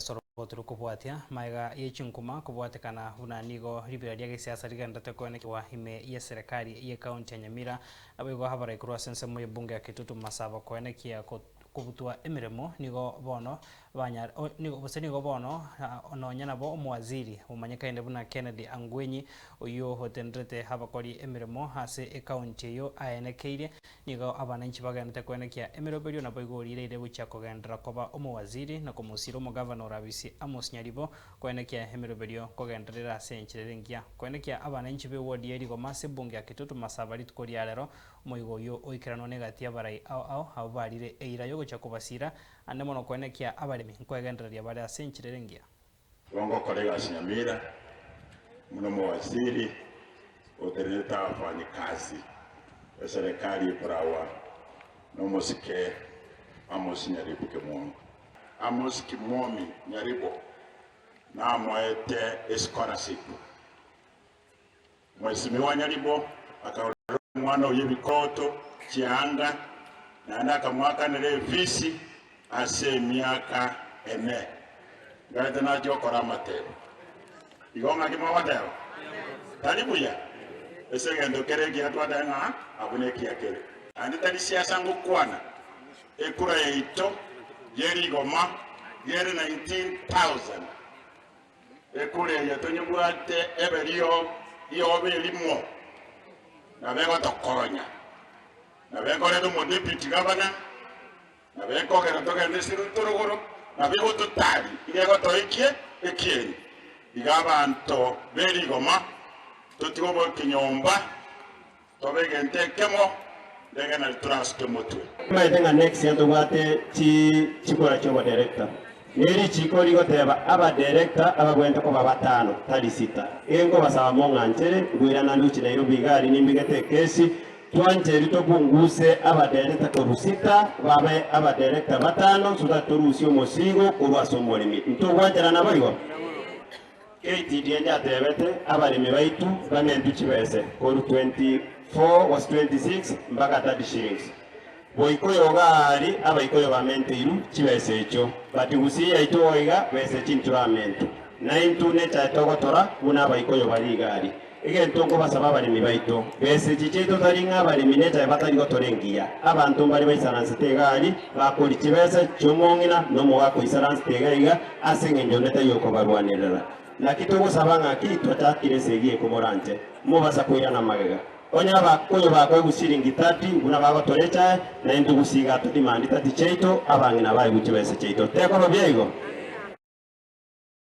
Soroboturu kubwatia maiga yechinkuma kubwatekana buna nigo ribira rya gisiasa rigandate kwenekiwa ime ya serikali ya kaunti ya Nyamira abigo habara ikurwa sense mu bunge ya Kitutu Masaba kwenekia kubutwa emiremo nigo bono banya nigo boseni go bono ononya nabo omwaziri umanyikainde buna Kennedy Angwenyi uyo hotendrete habakori emiremo hase ekaunti yo aenekeire nigo abananchi bagandate kwenekia emiroberio nabo igorire ire bucha kogendera koba omwaziri na kumusiro mu governor Rabisi Amos Nyaribo kwenekia emiroberio kogenderera senchirengia kwenekia abananchi be ward yeri go mase bunge ya Kitutu Masaba litukori alero moigo yo oikerano negatia barai au habarire eira yo gocha kubasira ande mono kwenekia abarimi nkwegendereria bare asenchirengia wango kolega Nyamira muno mwaziri utereta afanye kazi ya serikali prawa no mosike Amos Nyaribo kemongo Amos Kimomi Nyaribo na moete scholarship Mheshimiwa Nyaribo akaona mwana uyibikoto chianga na ndaka mwaka nere visi ase miaka ene ngate na jokora matero igonga kimo watero talibuya esegendo keregi atwada nga abune kiakere andi tali siasa ngukwana ekura yeito yeri goma yeri 19,000 ekure yatonyubwate eberiyo yobelimo nabego tokonya nabego ledo mo deputy governor nabego kera togende siru turuguru nabego tutali igego toikie ekieni igabanto beri goma totigobo kinyomba tobegente kemo degena transport motwe maitenga next yanto bate chikora choba director neri chikori goteba aba director abagwenta ko babatano tali sita engo basaba monganchere gwira nanduchi Nairobi gari nimbigete kesi twanjeri to bunguse aba director ko rusita babe aba director batano suda torusi omosigo urwaso molimi nto wanjera nabariwa KTD ya tebete abalimi baitu banenduchi bese ko 24 was 26 mpaka 30 shillings boikoyo gari abaikoyo bamente iru chibese echo bati gusiya itoiga bese chinturamento na intune chatogotora una abaikoyo bali gari igentongo basaba bali mibaito bese chicheto taringa bali mineta batari gotorengia abantu bali baisaranse tegari bakori chibese chomongina no mwako isaranse tegaiga asengenjo neta yoko barwanirira na kitogo sabanga kitu takiresegie komorante mubasa koirana magega onya bakoyo bakwe gusiringi 30 una bagotorecha na indu gusiga tudimandi 30 cheito abangina bayi guchibese cheito teko no byego